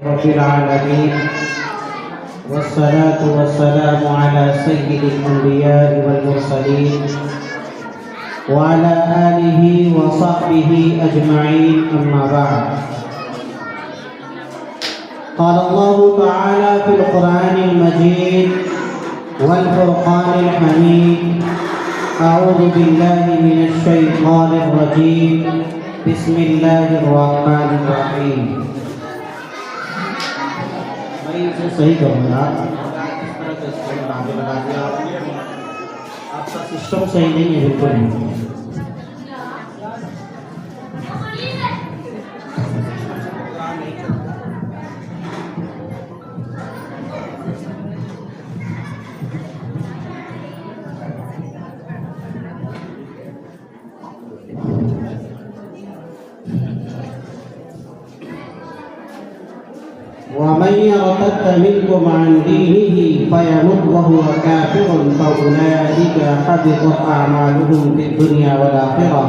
رب العالمين والصلاة والسلام على سيد الأنبياء والمرسلين وعلى آله وصحبه أجمعين أما بعد. قال الله تعالى في القرآن المجيد والفرقان الحميد: أعوذ بالله من الشيطان الرجيم، بسم الله الرحمن الرحيم. میں اسے صحیح کروں گا. اس طرح کا اسٹینڈ لگا دیا آپ کا سسٹم صحیح نہیں ہے بالکل. ومن يرتد منكم عن دينه فيمت وهو كافر فأولئك حبطت أعمالهم في الدنيا والآخرة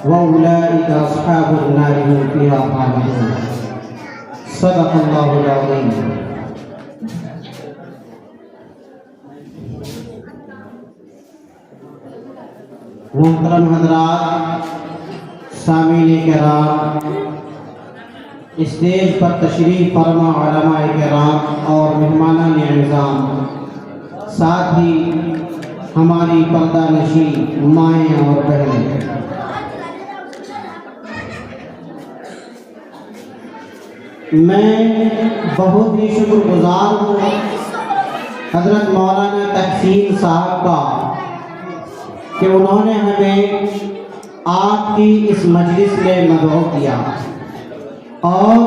وأولئك أصحاب النار هم فيها خالدون. صدق الله العظيم. محترم حضرات، سامعین کرام، اسٹیج پر تشریف فرما علماء کرام اور مہمانان اعزام، ساتھ ہی ہماری پردہ نشین مائیں اور بہنیں، میں بہت ہی شکر گزار ہوں حضرت مولانا تحسین صاحب کا کہ انہوں نے ہمیں آپ کی اس مجلس میں مدعو کیا اور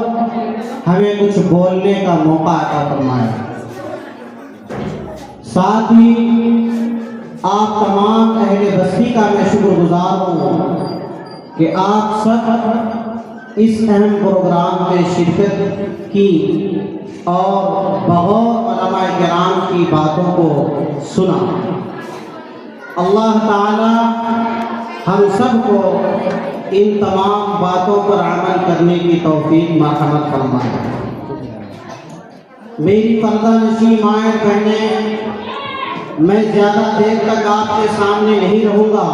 ہمیں کچھ بولنے کا موقع عطا فرمایا. ساتھ ہی آپ تمام اہل بستی کا میں شکر گزار ہوں کہ آپ سب اس اہم پروگرام میں شرکت کی اور بغور علماء کرام کی باتوں کو سنا. اللہ تعالی ہم سب کو ان تمام باتوں پر عمل کرنے کی توفیق مرحمت فرمائے. میری پردہ نشین مائیں بہنیں، میں زیادہ دیر تک آپ کے سامنے نہیں رہوں گا،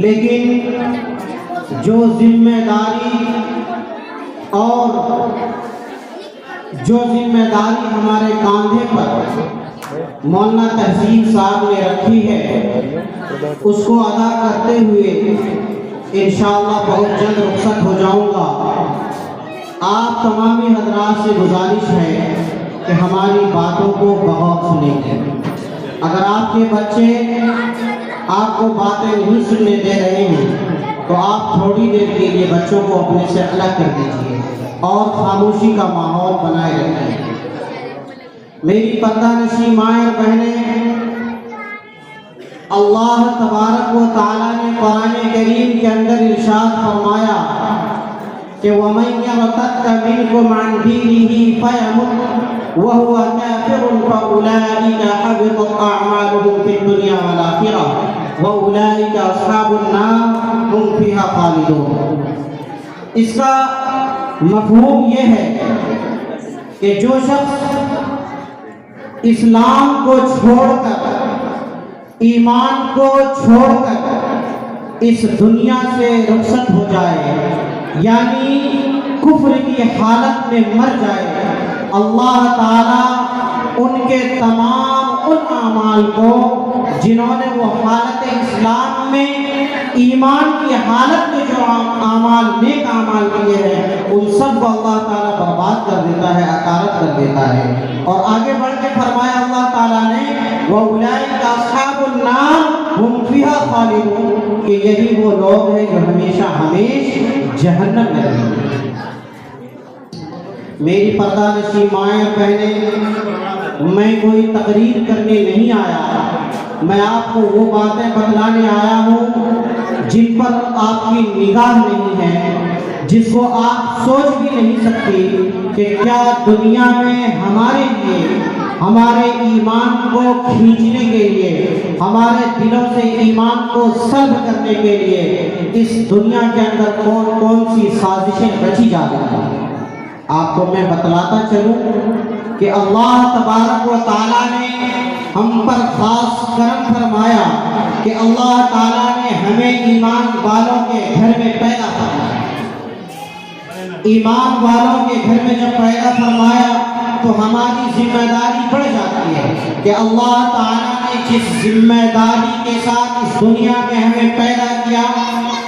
لیکن جو ذمہ داری ہمارے کاندھے پر مولانا تحسین صاحب نے رکھی ہے، اس کو ادا کرتے ہوئے انشاءاللہ بہت جلد رخصت ہو جاؤں گا. آپ تمامی حضرات سے گزارش ہے کہ ہماری باتوں کو بغور سنیں گے. اگر آپ کے بچے آپ کو باتیں نہیں سننے دے رہے ہیں تو آپ تھوڑی دیر کے لیے بچوں کو اپنے سے الگ کر دیجیے اور خاموشی کا ماحول بنائے رکھیں. میری پردہ نشین مائیں اور بہنیں، اللہ تبارک و تعالیٰ نے قرآن کریم کے اندر ارشاد فرمایا کہ وَمَن يَرْتَدَّ مِنكُمْ عَنْ دِينِهِ فَيَمُتْ وَهُوَ كَافِرٌ فَأُولَئِكَ حَبِطَتْ أَعْمَالُهُمْ فِي الدُّنْيَا وَالْآخِرَةِ وَأُولَئِكَ أَصْحَابُ النَّارِ هُمْ فِيهَا خَالِدُونَ. اس کا مفہوم یہ ہے کہ جو شخص اسلام کو چھوڑ کر، ایمان کو چھوڑ کر اس دنیا سے رخصت ہو جائے، یعنی کفر کی حالت میں مر جائے، اللہ تعالیٰ ان کے تمام ان اعمال کو جنہوں نے وہ حالت اسلام میں ایمان کی حالت میں جو اعمال نیک اعمال کیے ہیں ان سب کو اللہ تعالیٰ برباد کر دیتا ہے، اکارت کر دیتا ہے. اور آگے بڑھ کے فرمایا اللہ تعالیٰ نے وَأُولَئِكَ أَصْحَابُ النَّارِ هُمْ فِيهَا خَالِدُونَ، کہ یہی وہ لوگ ہیں جو ہمیشہ جہنم میں رہیں گے. میری پردہ نشین مائیں اور بہنیں، میں کوئی تقریر کرنے نہیں آیا، میں آپ کو وہ باتیں بتلانے آیا ہوں جن پر آپ کی نگاہ نہیں ہے، جس کو آپ سوچ بھی نہیں سکتی کہ کیا دنیا میں ہمارے لیے، ہمارے ایمان کو کھینچنے کے لیے، ہمارے دلوں سے ایمان کو سلب کرنے کے لیے اس دنیا کے اندر کون کون سی سازشیں رچی جا رہی ہیں. آپ کو میں بتلاتا چلوں کہ اللہ تبارک و تعالیٰ نے ہم پر خاص کرم فرمایا کہ اللہ تعالیٰ نے ہمیں ایمان والوں کے گھر میں پیدا فرمایا۔ ایمان والوں کے گھر میں جب پیدا فرمایا تو ہماری ذمہ داری بڑھ جاتی ہے کہ اللہ تعالیٰ نے جس ذمہ داری کے ساتھ اس دنیا میں ہمیں پیدا کیا،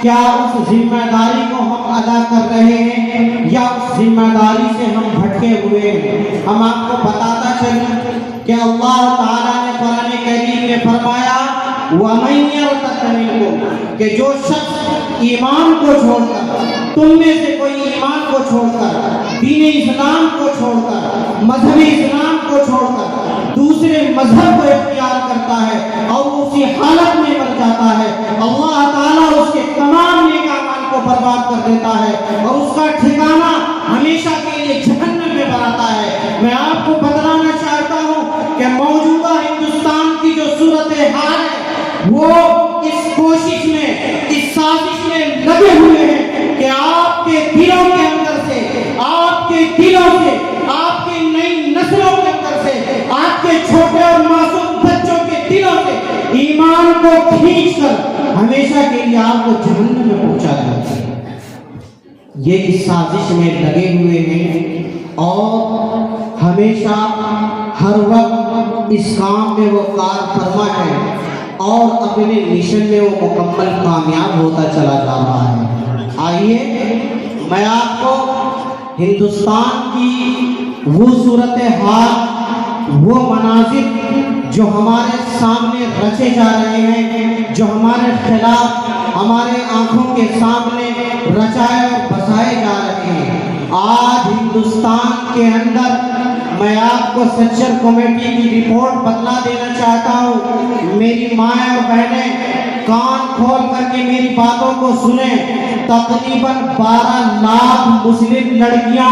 کیا اس ذمہ داری کو ہم ادا کر رہے ہیں یا اس ذمہ داری سے ہم بھٹکے ہوئے ہیں؟ ہم آپ کو بتاتا چلیں کہ اللہ تعالیٰ نے قرآن کریم میں فرمایا وَمَن يَرْتَدَّ مِنكُمْ، کہ جو شخص ایمان کو چھوڑ کر، تم میں سے کوئی ایمان کو چھوڑ کر، دین اسلام کو چھوڑ کر، مذہب اسلام کو چھوڑ کر دوسرے مذہب کو اختیار کرتا ہے اور اسی حالت میں مر جاتا ہے، اللہ تعالیٰ اس کے تمام نیک اعمال کو برباد کر دیتا ہے اور اس کا ٹھکانہ ہمیشہ کے لیے جہنم میں بناتا ہے۔ میں آپ کو بتلانا چاہتا ہوں کہ موجودہ ہندوستان کی جو صورتحال ہے وہ اس کوشش میں، اس سازش میں لگے ہوئے ہیں کہ آپ کے دلوں کے اندر سے، آپ کے دلوں سے، آپ کی نئی نسلوں کے اندر سے، آپ کے چھوٹے اور معصوم بچوں کے دلوں سے ایمان کو کھینچ کر ہمیشہ کے لیے آپ کو جہنم میں پہنچا دیں۔ یہ اس سازش میں لگے ہوئے ہیں اور ہمیشہ ہر وقت اس کام میں وہ کار فرما ہے اور اپنے مشن میں وہ مکمل کامیاب ہوتا چلا جا رہا ہے۔ آئیے میں آپ کو ہندوستان کی وہ صورتحال، وہ مناظر جو ہمارے سامنے رچے جا رہے ہیں، جو ہمارے خلاف ہمارے آنکھوں کے سامنے رچائے اور بسائے جا رہے ہیں، آج ہندوستان کے اندر میں آپ کو سچر کمیٹی کی رپورٹ بتلا دینا چاہتا ہوں۔ میری مائیں اور بہنیں کان کھول کر کے میری باتوں کو سنیں۔ تقریباً 12 لاکھ مسلم لڑکیاں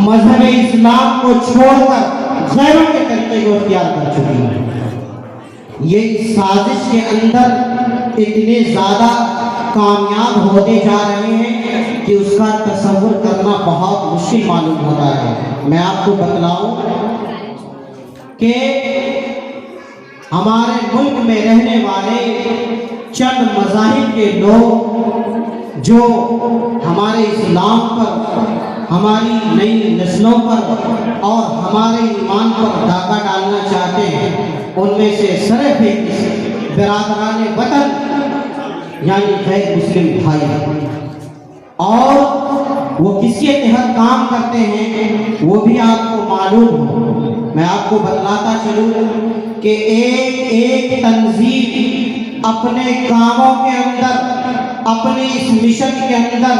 مذہب اسلام کو چھوڑ کر غیروں کے طریقے کو اختیار کر چکی ہیں۔ یہ سازش کے اندر اتنے زیادہ کامیاب ہوتے جا رہے ہیں کہ اس کا تصور کرنا بہت مشکل معلوم ہوتا ہے۔ میں آپ کو بتلاؤں کہ ہمارے ملک میں رہنے والے چند مذاہب کے لوگ جو ہمارے اسلام پر، ہماری نئی نسلوں پر اور ہمارے ایمان پر ڈاکہ ڈالنا چاہتے ہیں، ان میں سے سرفہرست برادران وطن یعنی غیر مسلم بھائی، اور وہ کس کے تحت کام کرتے ہیں وہ بھی آپ کو معلوم ہو۔ میں آپ کو بتلاتا چلوں کہ ایک ایک تنظیم اپنے کاموں کے اندر، اپنے اس مشن کے اندر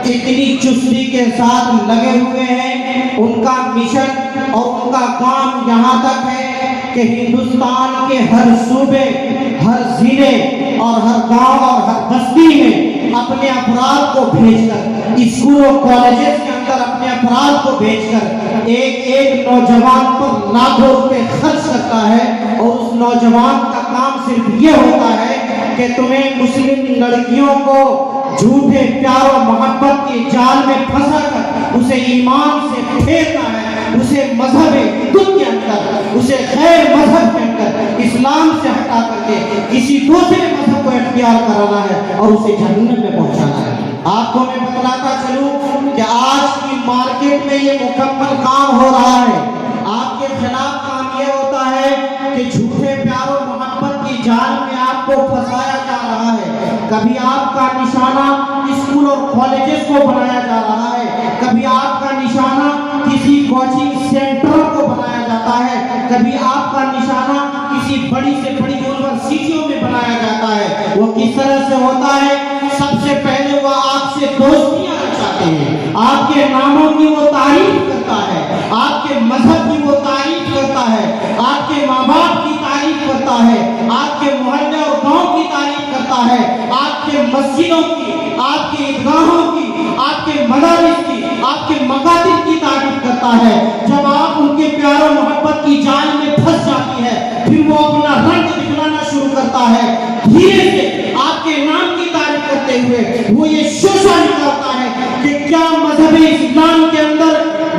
اتنی چستی کے ساتھ لگے ہوئے ہیں۔ ان کا مشن اور ان کا کام یہاں تک ہے کہ ہندوستان کے ہر صوبے، ہر ضلع اور ہر گاؤں اور ہر بستی میں اپنے افراد کو بھیج کر، اسکول اور کالجز کے اندر اپنے افراد کو بھیج کر ایک ایک نوجوان پر لاکھوں روپے خرچ کرتا ہے، اور اس نوجوان کا کام صرف یہ ہوتا ہے کہ تمہیں مسلم لڑکیوں کو جھوٹے پیار و محبت کے جال میں پھنسا کر اسے ایمان سے پھیرنا ہے، اسے مذہب خود کے اندر، اسے غیر مذہب کے اندر اسلام سے ہٹا کر کے کسی دوسرے مذہب کو اختیار کرانا ہے اور اسے جہنم میں پہنچانا ہے۔ آپ کو میں بتلاتا چلوں کہ آج کی مارکیٹ میں یہ مکمل کام ہو رہا ہے۔ آپ کے خلاف کام یہ ہوتا ہے کہ جھوٹے پیار و محبت کی جال میں آپ کو پھنسایا جا رہا ہے۔ کبھی آپ کا نشانہ اسکول اور کالجز کو بنایا جا رہا ہے، کبھی آپ کا نشانہ کسی کوچنگ سینٹر کو بنایا جاتا ہے، کبھی آپ کا نشانہ کسی بڑی سے بڑی یونیورسٹیوں میں بنایا جاتا ہے۔ وہ کس طرح سے ہوتا ہے؟ سب سے پہلے وہ آپ سے دوستیاں چاہتے ہیں، آپ کے ناموں کی وہ تعریف کرتا ہے، آپ کے مذہب کی وہ تعریف کرتا ہے، آپ کے ماں باپ کی تعریف کرتا ہے، آپ کے محلے اور گاؤں کی تعریف کرتا ہے، آپ کے مسجدوں کی، آپ کے عیدگاہوں کی، آپ کے مدارس کی، آپ کے مکاتب کی تعریف کرتا ہے۔ جب آپ ان کے پیار و محبت کی جال میں پھنس جاتی ہے، پھر وہ اپنا رنگ دکھلانا شروع کرتا ہے۔ دھیرے سے آپ کے نام کی تعریف کرتے ہوئے وہ یہ شوشہ نکالتا ہے کہ کیا مذہب اسلام کے اندر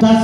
10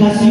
10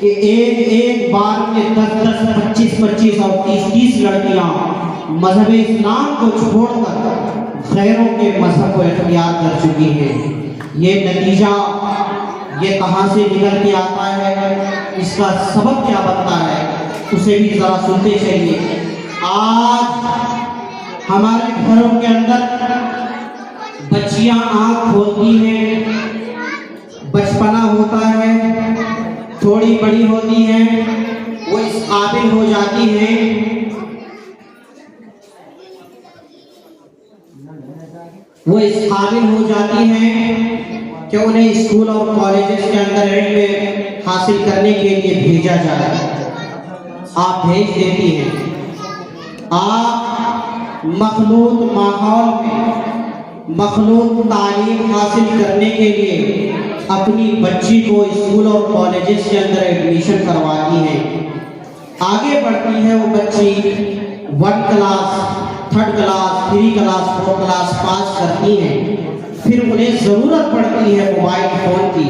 کہ ایک بار میں 10 25 اور 30 لڑکیاں مذہب اسلام کو چھوڑ کر غیروں کے مذہب کو اختیار کر چکی ہیں۔ یہ نتیجہ یہ کہاں سے نکل کے آتا ہے، اس کا سبب کیا بنتا ہے، اسے بھی ذرا سنتے چلیے۔ آج ہمارے گھروں کے اندر بچیاں آنکھ کھولتی ہیں، بچپنا ہوتا ہے، تھوڑی بڑی ہوتی ہیں، وہ اس قابل ہو جاتی ہیں کہ انہیں اسکول اور کالجز کے اندر علم حاصل کرنے کے لیے بھیجا جائے۔ آپ بھیج دیتی ہیں، آپ مخلوط ماحول میں مخلوط تعلیم حاصل کرنے کے لیے اپنی بچی کو اسکول اور کالجز کے اندر ایڈمیشن کرواتی ہیں۔ آگے بڑھتی ہے وہ بچی 1 class 3rd class 3 class 4 class pass کرتی ہیں، پھر انہیں ضرورت پڑتی ہے موبائل فون کی۔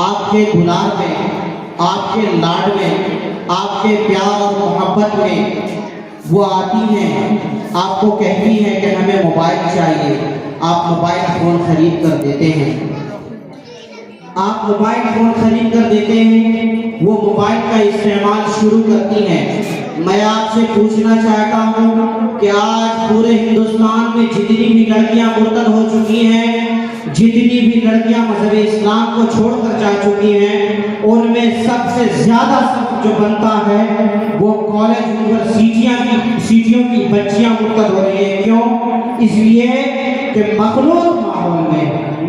آپ کے دلار میں، آپ کے لاڈ میں، آپ کے پیار اور محبت میں وہ آتی ہیں، آپ کو کہتی ہیں کہ ہمیں موبائل چاہیے، آپ موبائل فون خرید کر دیتے ہیں۔ آپ موبائل فون خرید کر دیتے ہیں، وہ موبائل کا استعمال شروع کرتی ہیں۔ میں آپ سے پوچھنا چاہتا ہوں کہ آج پورے ہندوستان میں جتنی بھی لڑکیاں مرتد ہو چکی ہیں، جتنی بھی لڑکیاں مذہب اسلام کو چھوڑ کر جا چکی ہیں، ان میں سب سے زیادہ سبب جو بنتا ہے وہ کالج یونیورسٹیوں کی بچیاں مرتد ہو رہی ہیں۔ کیوں؟ اس لیے کہ مخلوط ماحول میں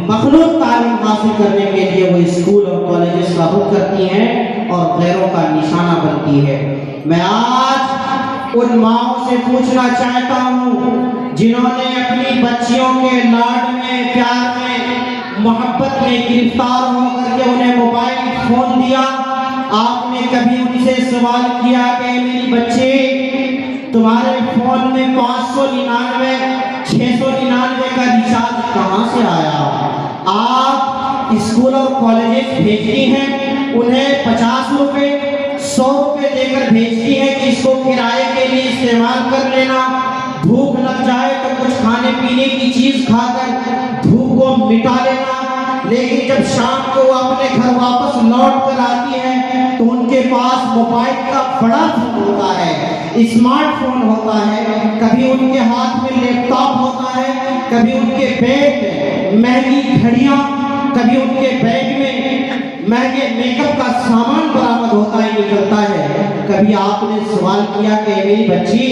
مخلوط تعلیم حاصل کرنے کے لیے وہ اسکول اور کالجز کا رخ کرتی ہیں اور غیروں کا نشانہ بنتی ہے۔ میں آج ان ماؤں سے پوچھنا چاہتا ہوں جنہوں نے اپنی بچیوں کے لاڈ میں، پیار میں، محبت میں گرفتار ہو کر کے انہیں موبائل فون دیا، آپ نے کبھی ان سے سوال کیا کہ میری بچے تمہارے فون میں 599 699 کا ریچارج کہاں سے آیا؟ آپ اسکول اور کالجز بھیجتی ہیں، انہیں 50 روپے 100 روپے دے کر بھیجتی ہیں کہ اس کو کرائے کے لیے استعمال کر لینا، بھوک لگ جائے تو کچھ کھانے پینے کی چیز کھا کر بھوک کو مٹا لینا۔ لیکن جب شام کو وہ اپنے گھر واپس لوٹ کر آتی ہے تو ان کے پاس موبائل کا بڑا فون ہوتا ہے، اسمارٹ فون ہوتا ہے، کبھی ان کے ہاتھ میں لیپ ٹاپ ہوتا ہے، کبھی ان کے بیگ میں مہنگی گھڑیاں، کبھی ان کے بیگ میں مہنگے میک اپ کا سامان برآمد ہوتا ہے، نکلتا ہے۔ کبھی آپ نے سوال کیا کہ میری بچی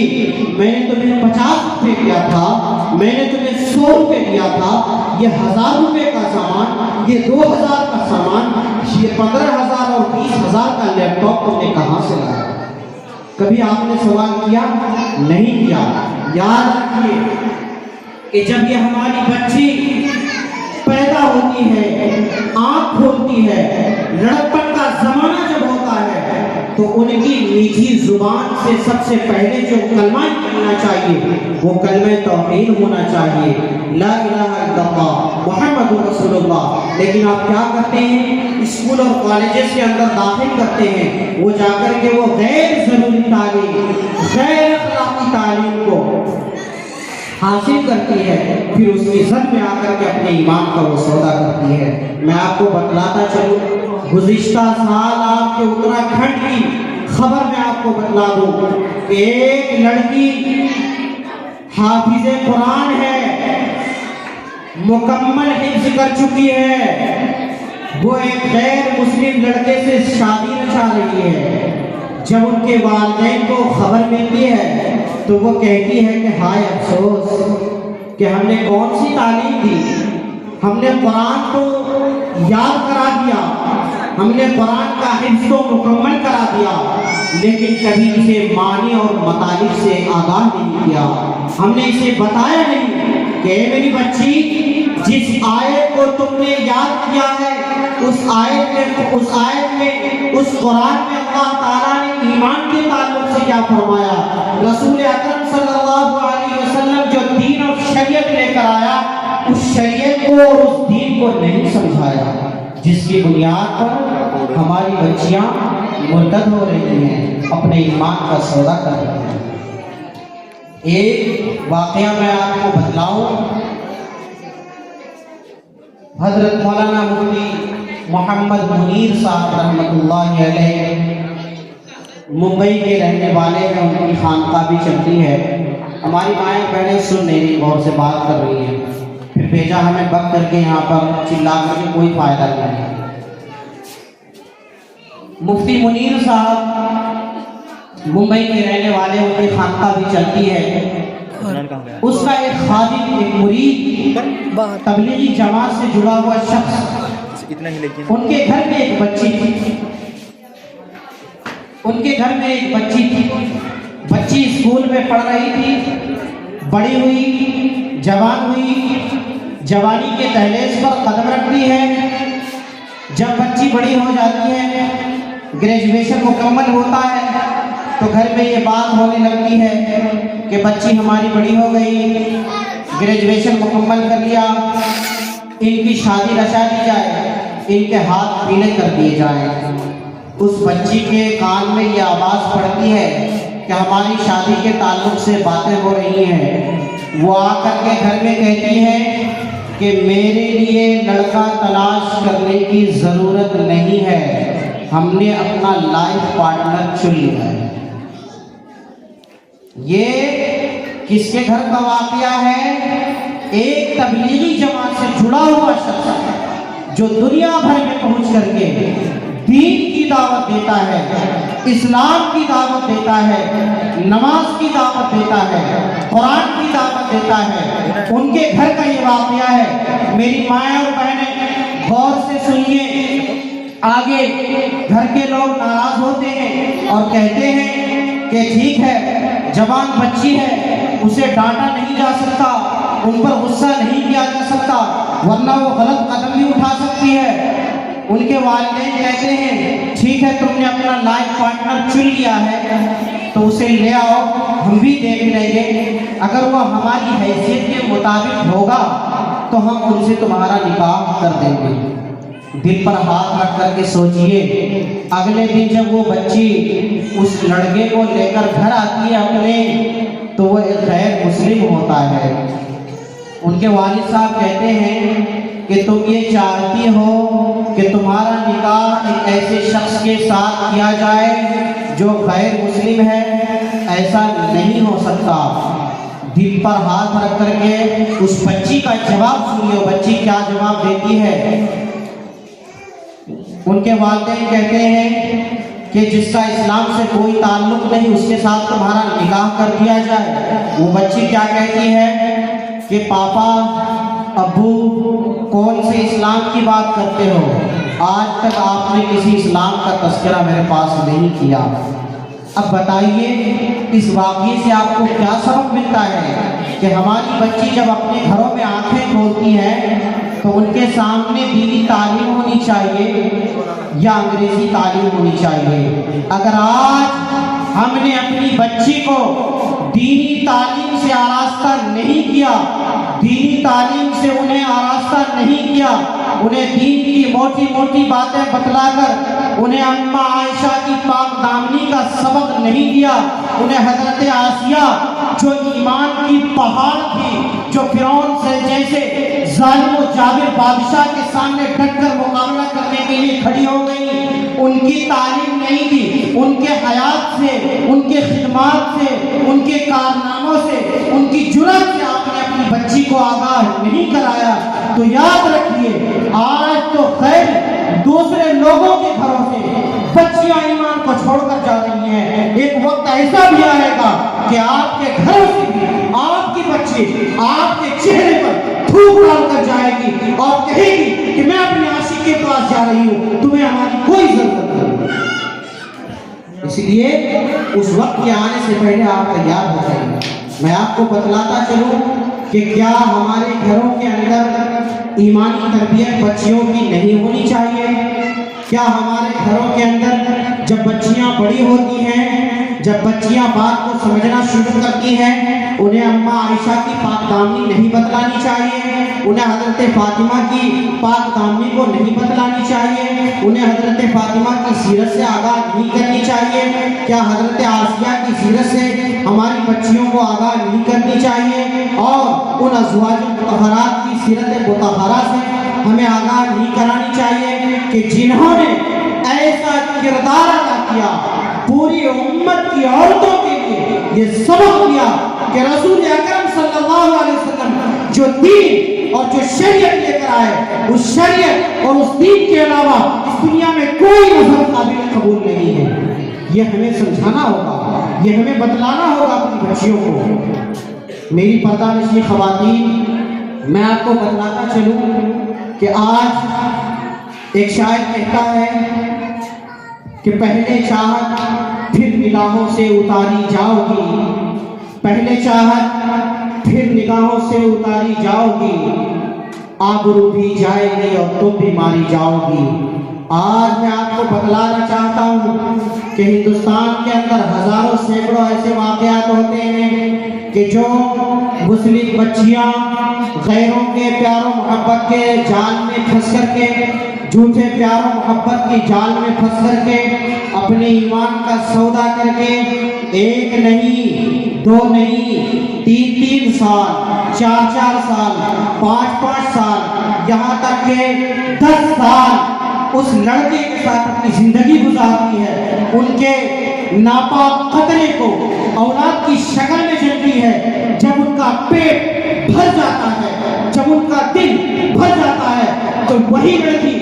میں نے تمہیں 50 روپے دیا تھا، میں نے تمہیں 100 روپے دیا تھا، یہ 1000 روپے کا سامان، یہ 2000 کا سامان، یہ 15000 اور 20000 کا لیپ ٹاپ تم نے کہاں سے لایا؟ کبھی آپ نے سوال کیا؟ نہیں کیا۔ یاد رکھیے کہ جب یہ ہماری بچی پیدا ہوتی ہے، آنکھ کھولتی ہے، لڑکپن کا زمانہ جب ہوتا ہے تو ان کی میٹھی زبان سے سب سے پہلے جو کلمہ نکلنا چاہیے وہ کلمہ توحید ہونا چاہیے، لا الہ الا اللہ محمد رسول اللہ۔ لیکن آپ کیا کرتے ہیں؟ اسکول اور کالجز کے اندر داخل کرتے ہیں، وہ جا کر کے وہ غیر ضروری تعلیم، غیر اخلاقی تعلیم کو حاصل کرتی ہے، پھر اس کی زد میں آ کر کے اپنے ایمان کا وہ سودا کرتی ہے۔ میں آپ کو بتلاتا چلوں، گزشتہ سال آپ کے اتراکھنڈ کی خبر میں آپ کو بتلا دوں کہ ایک لڑکی حافظ قرآن ہے، مکمل حفظ کر چکی ہے، وہ ایک غیر مسلم لڑکے سے شادی رچا رہی ہے۔ جب ان کے والدین کو خبر ملتی ہے تو وہ کہتی ہے کہ ہائے افسوس کہ ہم نے کون سی تعلیم دی، ہم نے قرآن کو یاد کرا دیا، ہم نے قرآن کا حفظ کو مکمل کرا دیا، لیکن کبھی اسے معنی اور مطالب سے آگاہ نہیں کیا، ہم نے اسے بتایا نہیں کہ اے میری بچی جس آیت کو تم نے یاد کیا ہے اس آیت میں اس قرآن میں اللہ تعالیٰ نے ایمان کے تعلق سے کیا فرمایا۔ رسول اکرم صلی اللہ علیہ وسلم جو دین اور شریعت لے کر آیا، اس شریعت کو اور اس دین کو نہیں سمجھایا، جس کی بنیاد پر ہماری بچیاں مرتد ہو رہی ہیں، اپنے ایمان کا سودا کر رہی ہیں۔ ایک واقعہ میں آپ کو بتلاؤں، حضرت مولانا مفتی محمد منیر صاحب رحمۃ اللہ علیہ ممبئی کے رہنے والے ہیں، ان کی خانقاہ بھی چلتی ہے۔ ہماری مائیں بہنیں سن نہیں رہی، غور سے بات کر رہی ہیں، پھر بھیجا ہمیں بک کر کے یہاں پر چلا کر کے کوئی فائدہ نہیں ہے۔ مفتی منیر صاحب ممبئی کے رہنے والے، ان کی خانقاہ بھی چلتی ہے۔ اس کا ایک خادم، ایک مرید، تبلیغی جماعت سے جڑا ہوا شخص، ان کے گھر میں ایک بچی تھی، ان کے گھر میں ایک بچی تھی۔ بچی اسکول میں پڑھ رہی تھی، بڑی ہوئی، جوان ہوئی، جوانی کے دہلیز پر قدم رکھتی ہے۔ جب بچی بڑی ہو جاتی ہے، گریجویشن مکمل ہوتا ہے، تو گھر میں یہ بات ہونے لگتی ہے کہ بچی ہماری بڑی ہو گئی، گریجویشن مکمل کر لیا، ان کی شادی رچا دی جائے، ان کے ہاتھ پیلے کر دیے جائیں۔ اس بچی کے کان میں یہ آواز پڑتی ہے کہ ہماری شادی کے تعلق سے باتیں ہو رہی ہیں۔ وہ آ کر کے گھر میں کہتی ہے کہ میرے لیے لڑکا تلاش کرنے کی ضرورت نہیں ہے، ہم نے اپنا لائف پارٹنر چن لیا ہے۔ یہ کس کے گھر کا واقعہ ہے؟ ایک تبلیغی جماعت سے جڑا ہوا شخص جو دنیا بھر میں پہنچ کر کے دین کی دعوت دیتا ہے، اسلام کی دعوت دیتا ہے، نماز کی دعوت دیتا ہے، قرآن کی دعوت دیتا ہے۔ ان کے گھر کا یہ واقعہ ہے۔ میری مائیں اور بہنیں غور سے سنیے، آگے گھر کے لوگ ناراض ہوتے ہیں اور کہتے ہیں کہ ٹھیک ہے، جوان بچی ہے، اسے ڈانٹا نہیں جا سکتا، ان پر غصہ نہیں کیا جا سکتا، ورنہ وہ غلط قدم بھی اٹھا سکتی ہے۔ ان کے والدین کہتے ہیں ٹھیک ہے، تم نے اپنا لائف پارٹنر چن لیا ہے تو اسے لے آؤ، ہم بھی دیکھ لیں گے، اگر وہ ہماری حیثیت کے مطابق ہوگا تو ہم ان سے تمہارا نکاح کر دیں گے۔ دل پر ہاتھ رکھ کر کے سوچئے، اگلے دن جب وہ بچی اس لڑکے کو لے کر گھر آتی ہے اپنے، تو وہ ایک غیر مسلم ہوتا ہے۔ ان کے والد صاحب کہتے ہیں کہ تم یہ چاہتی ہو کہ تمہارا نکاح ایک ایسے شخص کے ساتھ کیا جائے جو غیر مسلم ہے، ایسا نہیں ہو سکتا۔ دل پر ہاتھ رکھ کر کے اس بچی کا جواب سنیے، بچی کیا جواب دیتی ہے۔ ان کے والدین کہتے ہیں کہ جس کا اسلام سے کوئی تعلق نہیں، اس کے ساتھ تمہارا نکاح کر دیا جائے۔ وہ بچی کیا کہتی ہے کہ پاپا، ابو، کون سے اسلام کی بات کرتے ہو؟ آج تک آپ نے کسی اسلام کا تذکرہ میرے پاس نہیں کیا۔ اب بتائیے اس واقعے سے آپ کو کیا سبق ملتا ہے کہ ہماری بچی جب اپنے گھروں میں آنکھیں کھولتی ہے تو ان کے سامنے دینی تعلیم ہونی چاہیے یا انگریزی تعلیم ہونی چاہیے۔ اگر آج ہم نے اپنی بچی کو دینی تعلیم سے آراستہ نہیں کیا، دینی تعلیم سے انہیں آراستہ نہیں کیا، انہیں دین کی موٹی موٹی باتیں بتلا کر انہیں اماں عائشہ کی پاک دامنی کا سبق نہیں دیا، انہیں حضرت آسیہ جو ایمان کی پہاڑ تھی، جو فرعون سے جیسے ظالم و جابر بادشاہ کے سامنے ڈٹ کر مقابلہ کرنے کے لیے کھڑی ہو گئی، ان کی تعلیم نہیں دی، ان کے حیات سے، ان کے خدمات سے، ان کے کارناموں سے، ان کی جرأت سے آپ نے اپنی بچی کو آگاہ نہیں کرایا، تو یاد رکھیے آج تو خیر دوسرے لوگوں کے گھروں سے بچیاں ایمان کو چھوڑ کر جا رہی ہیں۔ ایک وقت ایسا بھی آئے گا کہ آپ کے گھروں سے بھی آپ کی بچی آپ کے چہرے پر تھوک ڈال کر جائے گی اور کہے گی کہ میں اپنے عاشق کے پاس جا رہی ہوں، تمہیں ہماری کوئی ضرورت نہیں۔ اس لیے اس وقت کے آنے سے پہلے آپ تیار ہو جائیں۔ میں آپ کو بتلاتا چلوں کہ کیا ہمارے گھروں کے اندر ایمانی تربیت بچیوں کی نہیں ہونی چاہیے؟ کیا ہمارے گھروں کے اندر جب بچیاں بڑی ہوتی ہیں، جب بچیاں بات کو سمجھنا شروع کرتی ہیں انہیں اماں عائشہ کی پاک دامنی نہیں بتلانی چاہیے، انہیں حضرت فاطمہ کی پاک دامنی کو نہیں بتلانی چاہیے، انہیں حضرت فاطمہ کی سیرت سے آگاہ نہیں کرنی چاہیے، کیا حضرت آسیہ کی سیرت سے ہماری بچیوں کو آگاہ نہیں کرنی چاہیے، اور ان ازواج مطہرات کی سیرت مطہرہ سے ہمیں آگاہ نہیں کرانی چاہیے کہ جنہوں نے ایسا کردار ادا کیا پوری امت کی عورتوں کے لیے، یہ سبق دیا کہ رسول اکرم صلی اللہ علیہ وسلم جو دین اور جو شریعت لے کر آئے، اس شریعت اور اس دین کے علاوہ اس دنیا میں کوئی مذہب قابل قبول نہیں ہے۔ یہ ہمیں سمجھانا ہوگا، یہ ہمیں بتلانا ہوگا اپنی بچیوں کو۔ میری پردہ نشین خواتین، میں آپ کو بتلاتا چلوں کہ آج ایک شاعر کہتا ہے کہ پہلے چاہت پھر نگاہوں سے اتاری جاؤ گی، پہلے چاہت پھر نگاہوں سے اتاری جاؤ گی، آبرو بھی جائے گی اور تم بھی ماری جاؤ گی۔ آج میں آپ کو بتلانا چاہتا ہوں کہ ہندوستان کے اندر ہزاروں سینکڑوں ایسے واقعات ہوتے ہیں کہ جو مسلم بچیاں غیروں کے پیار و محبت کے جال میں پھنس کر کے، جھوٹے پیار و محبت کی جال میں پھنس کر کے، اپنے ایمان کا سودا کر کے ایک نہیں، دو نہیں، تین تین سال، چار چار سال، پانچ پانچ سال، یہاں تک کہ 10 سال اس لڑکے کے ساتھ اپنی زندگی گزارتی ہے، ان کے ناپاک قطرے کو اولاد کی شکل میں چلتی ہے۔ جب ان کا پیٹ بھر جاتا ہے، جب ان کا دل بھر جاتا ہے، تو وہی لڑکی،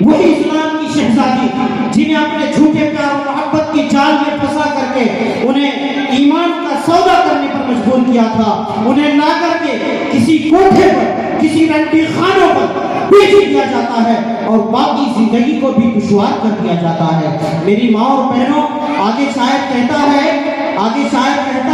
وہی اسلام کی شہزادی جنہیں اپنے جھوٹے پیار و محبت کی جال میں پھنسا کر کے انہیں ایمان کا سودا کرنے پر مجبور کیا تھا، انہیں لا کر کے کسی کوٹھے پر، کسی رنڈی خانوں پر بیچ دیا جاتا ہے اور باقی زندگی کو بھی دشوار کر دیا جاتا ہے۔ میری ماں اور بہنوں، آگے شاعر کہتا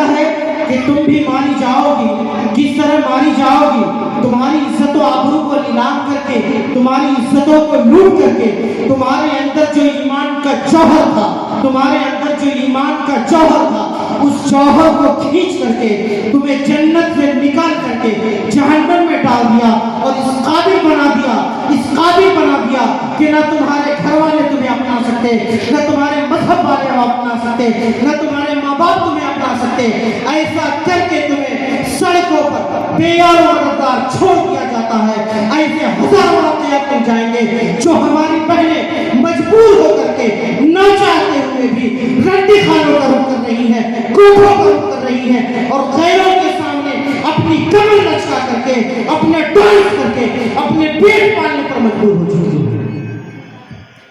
ہے کہ تم بھی ماری جاؤ گی۔ کس طرح ماری جاؤ گی؟ تمہاری عزت و آبرو کو نیلام کر کے، تمہاری عزتوں کو لوٹ کر کے، تمہارے اندر جو ایمان کا جوہر تھا، تمہارے اندر جو ایمان کا جوہر تھا، اس جوہر کو کھینچ کر کے تمہیں جنت سے نکال کر کے جہنم میں ڈال دیا اور اس قابل بنا دیا کہ نہ تمہارے گھر والے تمہیں اپنا سکتے، نہ تمہارے مذہب والے اپنا سکتے، نہ تمہارے ماں باپ تمہیں اپنا سکتے۔ ایسا کر کے تمہیں سڑکوں پر بے یار و مددگار چھوڑ دیا جاتا ہے۔ ایسے ہزاروں واقعات مل جائیں گے جو ہماری بہنیں مجبور ہو کر کے نہ چاہتے ہوئے بھی رنڈی خانوں کا رخ کر رہی ہیں، کوٹھوں کا رخ کر رہی ہیں، اور غیروں کے سامنے اپنی کمر لچکا کر کے، اپنے ڈانس کر کے، اپنے پیٹ پالنے پر مجبور ہو چکی ہیں۔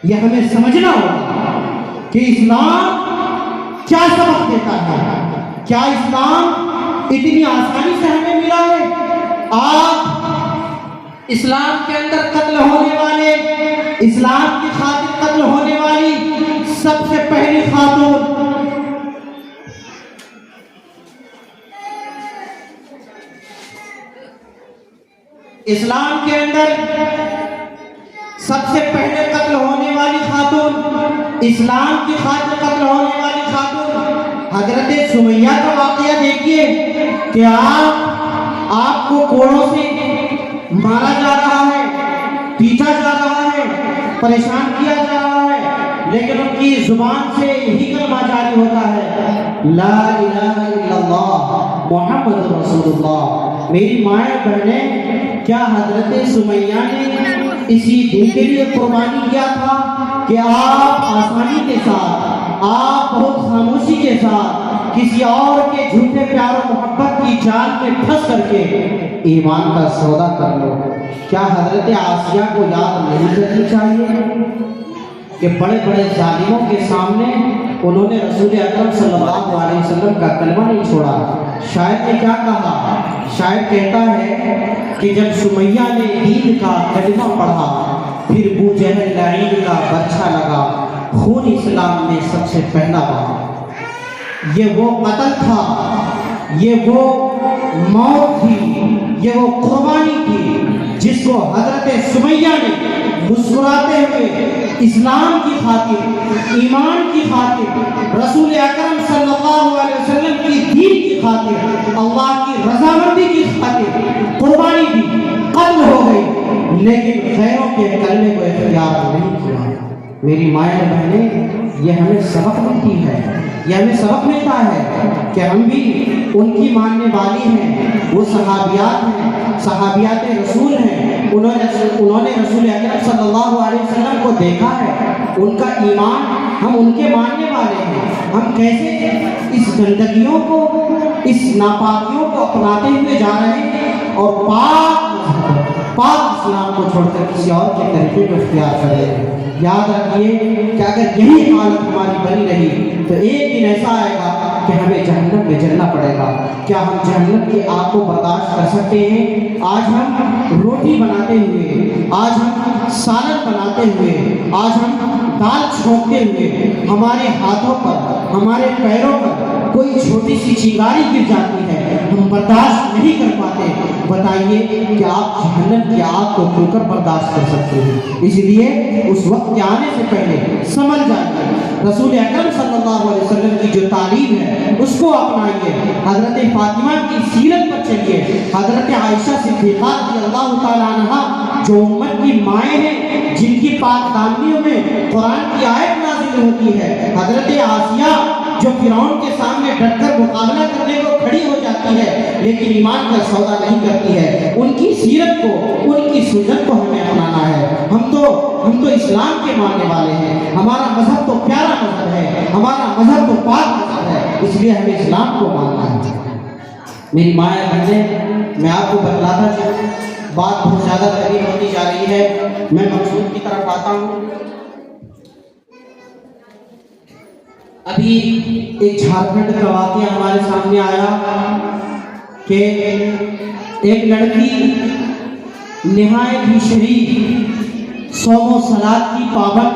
یہ ہمیں سمجھنا ہوگا کہ اسلام کیا سبق دیتا ہے۔ کیا اسلام اتنی آسانی سے ہمیں ملا ہے؟ آپ اسلام کے اندر قتل ہونے والے، اسلام کی خاطر قتل ہونے والی سب سے پہلی خاتون اسلام کے اندر سب سے پہلے قتل ہونے والی خاتون، اسلام کی خاطر قتل ہونے والی خاتون حضرت سمیہ کا واقعہ دیکھیے کہ آپ کو کوڑوں سے مارا جا رہا ہے، پیٹا جا رہا ہے، پریشان کیا جا رہا ہے، لیکن ان کی زبان سے یہی کلمہ جاری ہوتا ہے، لا الہ الا اللہ محمد رسول اللہ۔ میری مائیں بہنیں، کیا حضرت سمیہ نے اسی دن کے لیے قربانی کیا تھا کہ آپ آسانی کے ساتھ، آپ بہت خاموشی کے ساتھ کسی اور کے جھوٹے پیار و محبت کی جال میں پھنس کر کے ایمان کا سودا کر لو؟ کیا حضرت آسیہ کو یاد نہیں کرنی چاہیے کہ بڑے بڑے ظالموں کے سامنے انہوں نے رسول اکرم صلی اللہ علیہ وسلم کا کلمہ نہیں چھوڑا؟ شاعر نے کیا کہا؟ شاعر کہتا ہے کہ جب سمیہ نے عید کا کلمہ پڑھا، پھر بو جہل لعین کا برچھا لگا، خون اسلام میں سب سے پہلا بہا۔ یہ وہ قتل تھا، یہ وہ موت تھی، یہ وہ قربانی تھی جس کو حضرت سمیہ نے مسکراتے ہوئے اسلام کی خاطر، ایمان کی خاطر، رسول اکرم صلی اللہ علیہ وسلم کی دین کی خاطر, اللہ کی رضامندی کی خاطر قربانی دی, قتل ہو گئی, لیکن غیروں کے کلمے کو اختیار نہیں کیا. میری مائیں بہنیں, یہ ہمیں سبق ملتی ہے, یہ ہمیں سبق ملتا ہے کہ ہم بھی ان کی ماننے والی ہیں. وہ صحابیات ہیں, صحابیات رسول ہیں, انہوں نے رسول اکرم صلی اللہ علیہ وسلم کو دیکھا ہے, ان کا ایمان, ہم ان کے ماننے والے ہیں. ہم کیسے اس گندگیوں کو, اس ناپاکیوں کو اپناتے ہوئے جا رہے ہیں اور پاک اسلام کو چھوڑ کر کسی اور کے طریقے کو اختیار کر رہے ہیں. یاد رکھیے کہ اگر یہی حالت ہماری بنی رہی تو ایک دن ایسا آئے گا کہ ہمیں جہنم میں جلنا پڑے گا. کیا ہم جہنم کی آگ کو برداشت کر سکتے ہیں؟ آج ہم روٹی بناتے ہوئے, آج ہم سالن بناتے ہوئے, آج ہم دال چھونکتے ہوئے ہمارے ہاتھوں پر, ہمارے پیروں پر کوئی چھوٹی سی چنگاری گر جاتی ہے, ہم برداشت نہیں کر پاتے. بتائیے کہ آپ جہنم کی آگ کو کیوں کر برداشت کر سکتے ہیں؟ اس لیے اس وقت کے آنے سے پہلے سمجھ جائیے, رسول اکرم صلی اللہ علیہ وسلم کی جو تعلیم ہے اس کو اپنائیے, حضرت فاطمہ کی سیرت پر چلیے, حضرت عائشہ صدیقہ رضی اللہ تعالیٰ عنہا جو امت کی مائیں ہیں, جن کی پاک دامنیوں میں قرآن کی آیت نازل ہوتی ہے, حضرت آسیہ جو فرعون کے سامنے ڈٹ کر مقابلہ کرنے کو کھڑی ہو جاتی ہے لیکن ایمان کا سودا نہیں کرتی ہے, ان کی سیرت کو, ان کی سنت کو ہمیں اپنانا ہے. ہم تو اسلام کے ماننے والے ہیں, ہمارا مذہب تو پیارا مذہب ہے, ہمارا مذہب تو پاک مذہب ہے, اس لیے ہمیں اسلام کو ماننا ہے. میری مائیں بہنیں, میں آپ کو بتلاتا چلوں, بات بہت زیادہ طویل ہوتی جا رہی ہے, میں مقصود کی طرف آتا ہوں. ابھی ایک جھارکھنڈ کا واقعہ ہمارے سامنے آیا کہ ایک لڑکی نہایت ہی شریف, صوم و صلات کی پابند.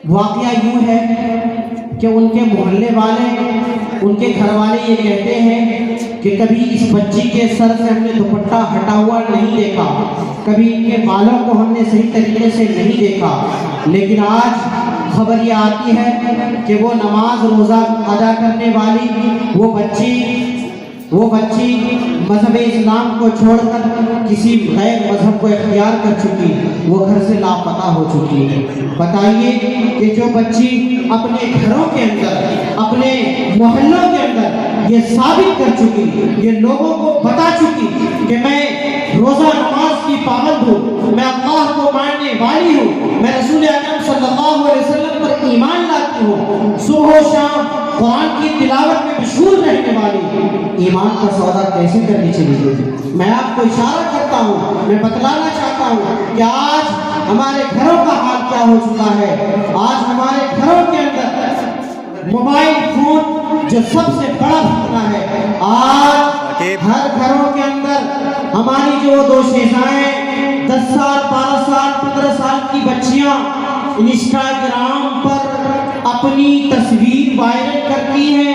واقعہ یوں ہے کہ ان کے محلے والے, ان کے گھر والے یہ کہتے ہیں کہ کبھی اس بچی کے سر سے ہم نے دوپٹہ ہٹا ہوا نہیں دیکھا, کبھی ان کے بالوں کو ہم نے صحیح طریقے سے نہیں دیکھا, لیکن آج خبر یہ آتی ہے کہ وہ نماز روزہ ادا کرنے والی وہ بچی مذہب اسلام کو چھوڑ کر کسی غیر مذہب کو اختیار کر چکی, وہ گھر سے لاپتہ ہو چکی ہے. بتائیے کہ جو بچی اپنے گھروں کے اندر, اپنے محلوں کے اندر یہ ثابت کر چکی, یہ لوگوں کو بتا چکی کہ میں روزہ نماز کی پابند ہوں, میں اللہ کو ماننے والی ہوں, میں رسول اکرم صلی اللہ علیہ وسلم پر ایمان لاتی ہوں, صبح و شام قرآن کی تلاوت میں مشغول رہنے والی, ایمان کا سودا کیسے کرنی چلی گئی؟ میں آپ کو اشارہ کرتا ہوں, میں بتلانا چاہتا ہوں کہ آج ہمارے گھروں کا حال کیا ہو چکا ہے. آج ہمارے گھروں کے اندر موبائل فون جو سب سے بڑا فتنہ ہے, آج ہر گھروں کے اندر ہماری جو دو شیزائیں 10 سال 12 سال 15 سال کی بچیاں انسٹاگرام پر اپنی تصویر وائرل کرتی ہیں,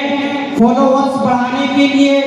فالوورز بڑھانے کے لیے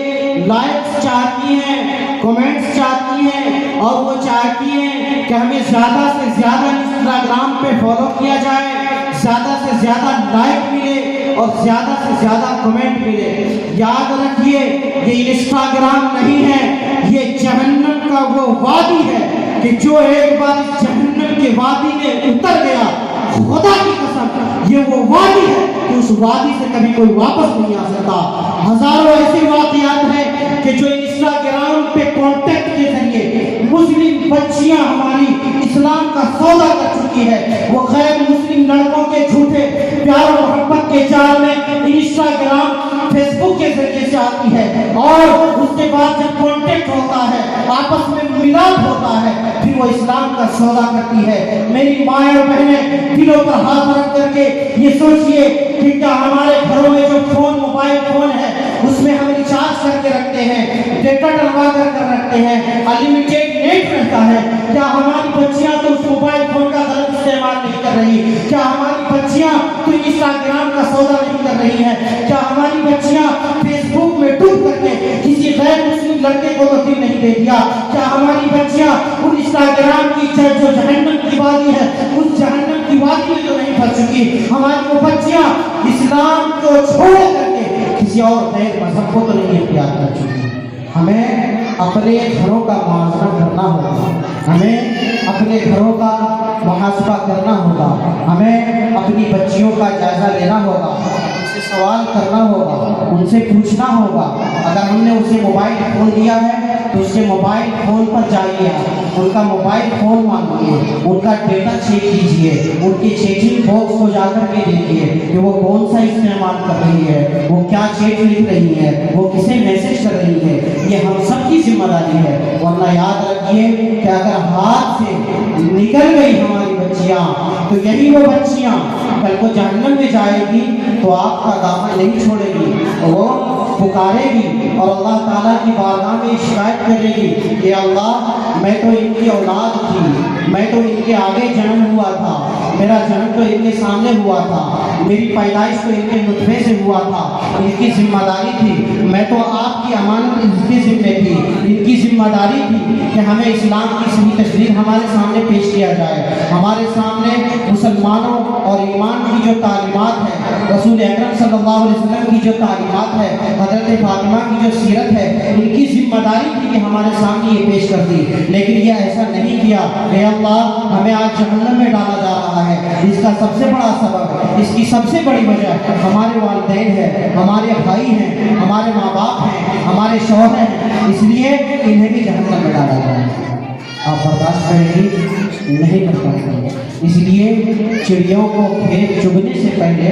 لائکس چاہتی ہیں, کمنٹس چاہتی ہیں, اور وہ چاہتی ہیں کہ ہمیں زیادہ سے زیادہ انسٹاگرام پہ فالو کیا جائے, زیادہ سے زیادہ لائک ملے اور زیادہ سے زیادہ کمنٹ ملے. یاد رکھیے یہ انسٹاگرام نہیں ہے, یہ جہنم کا وہ وادی ہے کہ جو ایک بار جہنم کے وادی میں اتر گیا, خدا کی قسم یہ وہ وادی ہے کہ اس وادی سے کبھی کوئی واپس نہیں آ سکتا. ہزاروں ایسے واقعات ہیں کہ جو انسٹاگرام پہ کانٹیکٹ کے ذریعے مسلم بچیاں ہماری اسلام کا سودا کر چکی ہے, وہ غیر مسلم لڑکوں کے جھوٹے پیار و محبت کے جال میں انسٹاگرام فیس بک کے ذریعے سے آتی ہے, اور اس کے بعد جب کانٹیکٹ ہوتا ہے, آپس میں ملاپ ہوتا ہے, پھر وہ اسلام کا سودا کرتی ہے. میری مائیں اور بہنیں, دلوں پر ہاتھ رکھ کر کے یہ سوچئے کہ کیا ہمارے گھروں میں جو فون, موبائل فون ہے, اس میں ہم ریچارج کر کے رکھتے ہیں, ڈیٹا ڈلوا کر رکھتے ہیں, انلمیٹڈ نیٹ رہتا ہے, کیا ہماری بچیاں تو اس موبائل فون کا غلط استعمال نہیں کر رہی؟ کیا ہماری بچیاں تو انسٹاگرام کا سودا نہیں کر رہی ہیں؟ کیا ہماری بچیاں فیس بک میں ڈوب کر کے کسی غیر مسلم لڑکے کو تو دل نہیں دے دیا؟ کیا ہماری بچیاں ان انسٹاگرام کی جو جہنم کی وادی ہے, اس جہنم کی وادی میں تو نہیں پھنس چکی؟ ہماری وہ بچیاں اسلام کو چھوڑ کر کے کسی کسی اور غیر مذہب کو تو نہیں اختیار کر چکی. ہمیں اپنے گھروں کا موازنہ کرنا ہوگا, ہمیں اپنے گھروں کا محاسبہ کرنا ہوگا, ہمیں اپنی بچیوں کا جائزہ لینا ہوگا, ان سے سوال کرنا ہوگا, ان سے پوچھنا ہوگا. اگر ہم نے اسے موبائل فون دیا ہے تو اس کے موبائل فون پر جائیے, ان کا موبائل فون مانگیے, ان کا ڈیٹا چیک کیجیے, ان کی چیٹنگ باکس کو جا کر کے دیکھیے کہ وہ کون سا استعمال کر رہی ہے, وہ کیا چیٹ لکھ رہی ہے, وہ کسے میسج کر رہی ہے. یہ ہم سب کی ذمہ داری ہے. ورنہ یاد رکھیے کہ اگر ہاتھ سے نکل گئی ہماری بچیاں تو یہی وہ بچیاں کل کو جہنم میں جائے گی تو آپ کا دامن نہیں چھوڑے گی, وہ پکارے گی اور اللہ تعالیٰ کی بارگاہ میں شکایت کرے گی کہ اللہ میں تو ان کی اولاد تھی, میں تو ان کے آگے جنم ہوا تھا, میرا جنم تو ان کے سامنے ہوا تھا, میری پیدائش تو ان کے نطفے سے ہوا تھا, ان کی ذمہ داری تھی, میں تو آپ کی امانت ان کے ذمے تھی, ان کی ذمہ داری تھی کہ ہمیں اسلام کی صحیح تشریح ہمارے سامنے پیش کیا جائے. ہمارے سامنے مسلمانوں اور ایمان کی جو تعلیمات ہے, رسول اکرم صلی اللہ علیہ وسلم کی جو تعلیمات ہے, حضرت فاطمہ کی جو سیرت ہے, ان کی ذمہ داری تھی کہ ہمارے سامنے یہ پیش کر دی, لیکن یہ ایسا نہیں کیا. اے اللہ ہمیں آج جہنم میں ڈالا جا رہا ہے. اس کا سب سے بڑا سبب, اس کی سب سے بڑی وجہ ہمارے والدین ہے, ہمارے بھائی ہیں, ہمارے ماں باپ ہیں, ہمارے شوہر ہیں, اس لیے انہیں بھی جہنم میں ڈالا جا رہا ہے. آپ برداشت کریں گی نہیں کر پائیں. اس لیے چڑیوں کو کھیت چگنے سے پہلے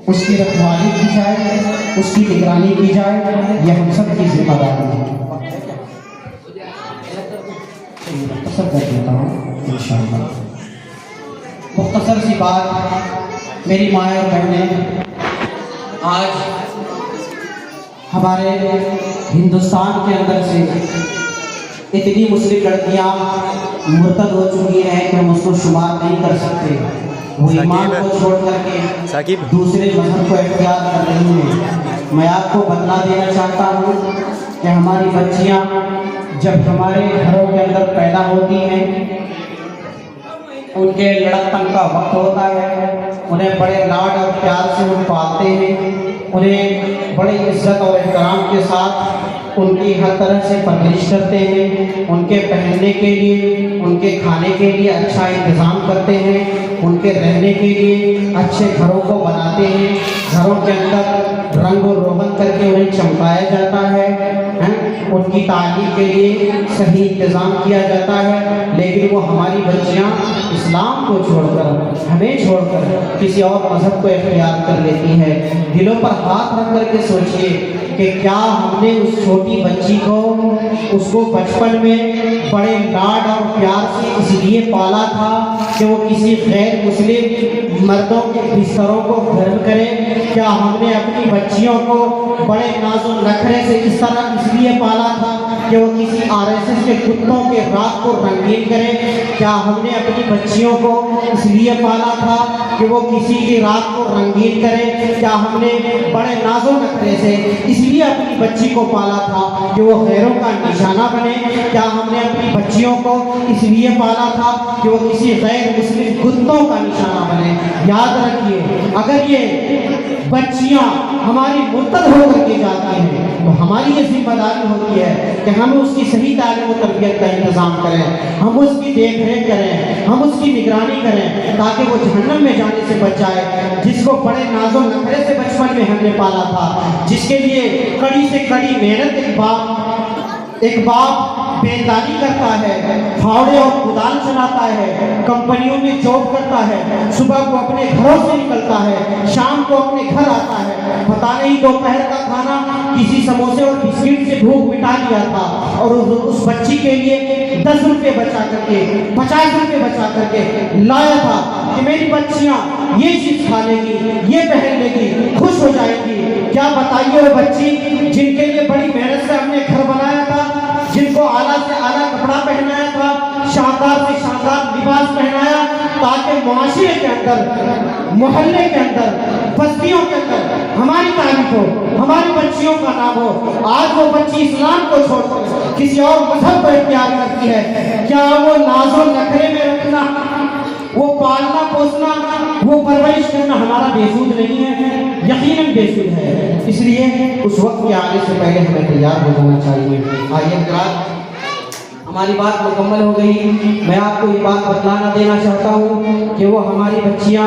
اس کی رکھوالی کی جائے, اس کی نگرانی کی جائے, یہ ہم سب کی ذمہ داری ہے. مختصر کر دیتا ہوں انشاءاللہ. مختصر سی بات میری مائیں اور بہنیں, آج ہمارے ہندوستان کے اندر سے اتنی مسلم لڑکیاں مرتد ہو چکی ہیں کہ ہم اس کو شمار نہیں کر سکتے. وہ ایمان کو چھوڑ کر کے دوسرے مذہب کو اختیار کر رہی ہیں. میں آپ کو بتلا دینا چاہتا ہوں کہ ہماری بچیاں جب ہمارے گھروں کے اندر پیدا ہوتی ہیں, ان کے لڑکپن کا وقت ہوتا ہے, انہیں بڑے لاڈ اور پیار سے ہم پالتے ہیں, انہیں بڑی عزت اور احترام کے ساتھ ان کی ہر طرح سے پرورش کرتے ہیں, ان کے پہننے کے لیے, ان کے کھانے کے لیے اچھا انتظام کرتے ہیں, ان کے رہنے کے لیے اچھے گھروں کو بناتے ہیں, گھروں کے اندر رنگ و روغن کر کے انہیں چمکایا جاتا ہے, ان کی تعلیم کے لیے صحیح انتظام کیا جاتا ہے. لیکن وہ ہماری بچیاں اسلام کو چھوڑ کر, ہمیں چھوڑ کر کسی اور مذہب کو اختیار کر لیتی ہے. دلوں پر ہاتھ رکھ کر کے سوچئے کہ کیا ہم نے اس چھوٹی بچی کو, اس کو بچپن میں بڑے لاڈ اور پیار سے اس لیے پالا تھا کہ وہ کسی غیر مسلم مردوں کے بستروں کو گرم کرے؟ کیا ہم نے اپنی بچیوں کو بڑے ناز و نخرے سے اس طرح اس لیے پالا تھا کہ وہ کسی RSS کے کتوں کے رات کو رنگین کرے؟ کیا ہم نے اپنی بچیوں کو اس لیے پالا تھا کہ وہ کسی کی رات کو رنگین کرے؟ کیا ہم نے بڑے ناز و نخرے سے اس لیے اپنی بچی کو پالا تھا کہ وہ غیروں کا نشانہ بنے؟ کیا ہم نے اپنی بچیوں کو اس لیے پالا تھا کہ وہ کسی غیر مسلم کتوں کا نشانہ بنے؟ یاد رکھیے، اگر یہ بچیاں ہماری مرتد ہو کر کے جاتی ہیں تو ہماری یہ ذمہ داری ہوتی ہے کہ ہم اس کی صحیح تعلیم و تربیت کا انتظام کریں، ہم اس کی دیکھ ریکھ کریں، ہم اس کی نگرانی کریں تاکہ وہ جہنم میں جانے سے بچ جائے. جس کو بڑے ناز و نخرے سے بچپن میں ہم نے پالا تھا، جس کے لیے کڑی سے کڑی محنت ایک باپ بیداری کرتا ہے، پھاوڑے اور کدال چلاتا ہے، کمپنیوں میں جاب کرتا ہے، صبح کو اپنے گھروں سے نکلتا ہے، شام کو اپنے گھر آتا ہے، پتہ نہیں دوپہر کا کھانا کسی سموسے اور بسکٹ سے بھوک مٹا لیا تھا اور اس بچی کے لیے 10 روپے بچا کر کے 50 روپے بچا کر کے لایا تھا کہ میری بچیاں یہ چیز کھا لے گی، یہ پہن لے گی، خوش ہو جائے گی. کیا بتائیے وہ بچی جن کے لیے بڑی محنت سے ہم نے گھر بنایا تھا، جن کو اعلیٰ سے اعلیٰ کپڑا پہنایا تھا، شاندار سے شاندار لباس پہنایا تاکہ معاشرے کے اندر، محلے کے اندر، بستیوں کے اندر ہماری تعریف ہو، ہماری بچیوں کا نام ہو. آج وہ بچی اسلام کو چھوڑ کر کسی اور مذہب کو اختیار کرتی ہے. کیا وہ ناز و نخرے میں رکھنا وہ پالنا پوسنا وہ پرورش کرنا ہمارا بےسود نہیں ہے، یقیناً بےسود ہے۔ اس لیے اس وقت کے آنے سے پہلے ہمیں تیار ہو جانا چاہیے۔ آئیے حضرات، ہماری بات مکمل ہو گئی۔ میں آپ کو یہ بات بتلانا دینا چاہتا ہوں کہ وہ ہماری بچیاں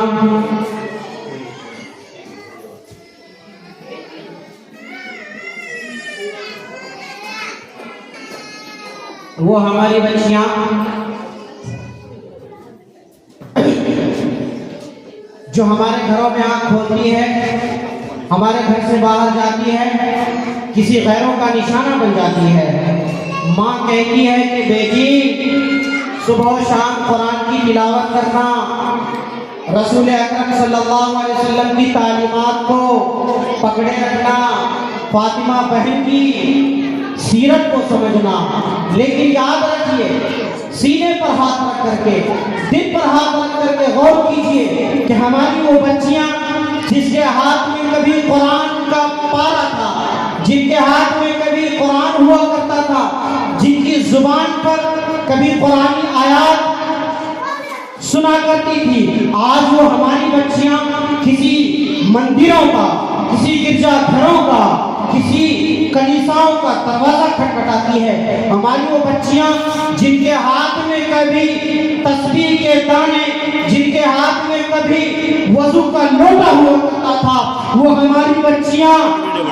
جو ہمارے گھروں میں آنکھ کھولتی ہے، ہمارے گھر سے باہر جاتی ہے، کسی غیروں کا نشانہ بن جاتی ہے۔ ماں کہتی ہے کہ بیٹی صبح و شام قرآن کی تلاوت کرنا، رسول اکرم صلی اللہ علیہ وسلم کی تعلیمات کو پکڑے رکھنا، فاطمہ بہن کی سیرت کو سمجھنا۔ لیکن یاد رکھیے، سینے پر ہاتھ رکھ کر کے، دل پر ہاتھ رکھ کر کے غور کیجئے کہ ہماری وہ بچیاں جس کے ہاتھ میں کبھی قرآن کا پارا تھا، جن کے ہاتھ میں کبھی قرآن ہوا کرتا تھا، جن کی زبان پر کبھی قرآنی آیات سنا کرتی تھی، آج وہ ہماری بچیاں کسی مندروں کا، کسی گرجا گھروں کا، کسی کلیساؤں کا دروازہ کھٹکھٹاتی ہے۔ ہماری وہ بچیاں جن کے ہاتھ میں کبھی تسبیح کے دانے، جن کے ہاتھ میں کبھی وضو کا لوٹا ہوا کرتا تھا، وہ ہماری بچیاں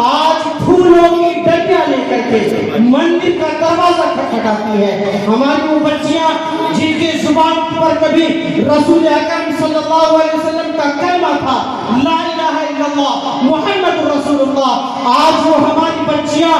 آج پھولوں کی ڈلیاں لے کر کے مندر کا دروازہ کھٹکھٹاتی ہے۔ ہماری وہ بچیاں جن کی زبان پر کبھی رسول اکرم صلی اللہ علیہ وسلم کا کلمہ تھا، لا الہ الا اللہ محمد رسول اللہ، آج وہ ہماری بچیاں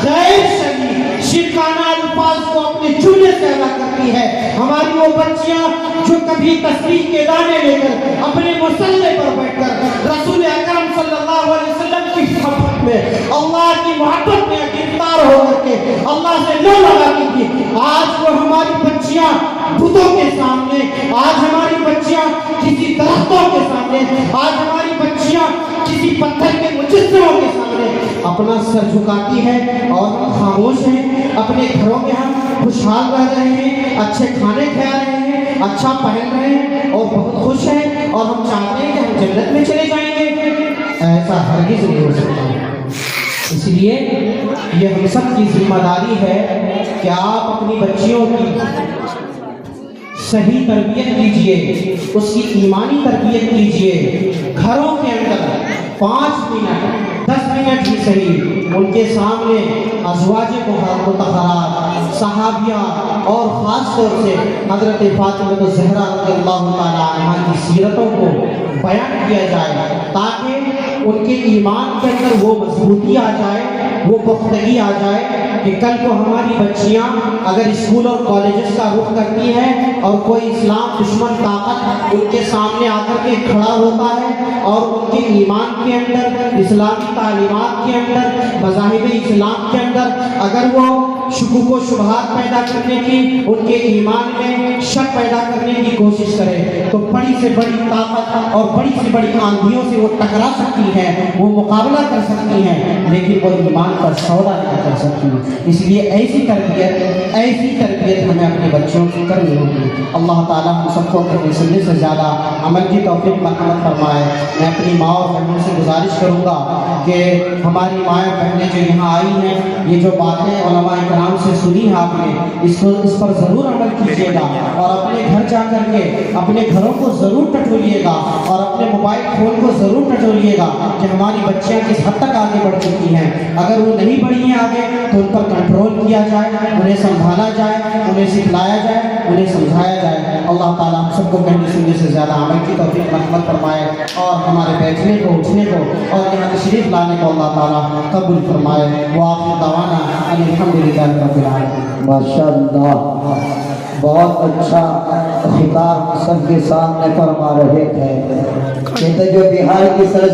غیر شرعی شرکانہ الفاظ کو اپنے چولہے سے ادا کرتی ہے۔ ہماری وہ بچیاں جو کبھی تسبیح کے دانے لے کر اپنے مصلے پر بیٹھ کر رسول اکرم صلی اللہ علیہ وسلم کی محبت میں، اللہ کی محبت میں گرفتار ہو کر کے اللہ سے لو لگاتی تھی، آج وہ ہماری بچیاں بتوں کے سامنے، آج ہماری بچیاں کسی درختوں کے سامنے، آج ہماری بچیاں کسی پتھر کے مجسموں کے سامنے اپنا سر جھکاتی ہے، اور ہم خاموش ہیں۔ اپنے گھروں میں ہم خوشحال رہ رہے ہیں، اچھے کھانے کھا رہے ہیں، اچھا پہن رہے ہیں اور بہت خوش ہیں، اور ہم چاہتے ہیں کہ ہم جنت میں چلے جائیں گے۔ ایسا ہرگز نہیں ہو سکتا۔ اس لیے یہ ہم سب کی ذمہ داری ہے کہ آپ اپنی بچیوں کی صحیح تربیت کیجئے، اس کی ایمانی تربیت کیجئے۔ گھروں کے اندر 5 منٹ 10 منٹ ہی صحیح ان کے سامنے ازواج مطہرات، صحابیہ اور خاص طور سے حضرت فاطمہ الزہرا رضی اللہ تعالی عنہا کی سیرتوں کو بیان کیا جائے، تاکہ ان کے ایمان کے اندر وہ مضبوطی آ جائے، وہ پختگی آ جائے کہ کل کو ہماری بچیاں اگر اسکول اور کالجز کا رخ کرتی ہیں اور کوئی اسلام دشمن طاقت ان کے سامنے آ کر کے کھڑا ہوتا ہے اور ان کے ایمان کے اندر، اسلامی تعلیمات کے اندر، مذاہب اسلام کے اندر اگر وہ شکوک و شبہات پیدا کرنے کی، ان کے ایمان میں شک پیدا کرنے کی کوشش کرے، تو بڑی سے بڑی طاقت اور بڑی سے بڑی آندھیوں سے وہ ٹکرا سکتی ہیں، وہ مقابلہ کر سکتی ہیں، لیکن وہ ایمان پر سودا نہیں کر سکتی۔ اس لیے ایسی تربیت ہمیں اپنے بچوں کو کرنی ہوگی۔ اللہ تعالیٰ ہم سب کو اپنے سننے سے زیادہ عمل کی توفیق مرحمت فرمائے۔ میں اپنی ماں اور بہنوں سے گزارش کروں گا کہ ہماری مائیں بہنیں جو یہاں آئی ہیں، یہ جو باتیں علماء کرام سے سنی ہے آپ نے، اس پر ضرور عمل کیجیے گا، اور اپنے گھر جا کر کے اپنے گھروں کو ضرور ٹٹولیے گا، اور اپنے موبائل فون کو ضرور ٹٹولیے گا کہ ہماری بچیاں کس حد تک آگے بڑھ چکی ہیں۔ اگر وہ نہیں بڑھی ہیں آگے تو ان پر کنٹرول کیا جائے، انہیں سنبھالا جائے، انہیں سکھلایا جائے، انہیں سمجھایا جائے۔ اللہ تعالیٰ ہم سب کو کہنے سننے سے زیادہ عمل کی توفیق مرحمت فرمائے، اور ہمارے بیٹھنے کو، اٹھنے کو اور یہاں تشریف لانے کو اللہ تعالیٰ قبول فرمائے۔ وآخر دعوانا ان الحمدللہ رب العالمین۔ ماشاءاللہ، بہت اچھا خطاب سب کے سامنے فرما رہے تھے۔ کہتے جو بہار کی سرزمین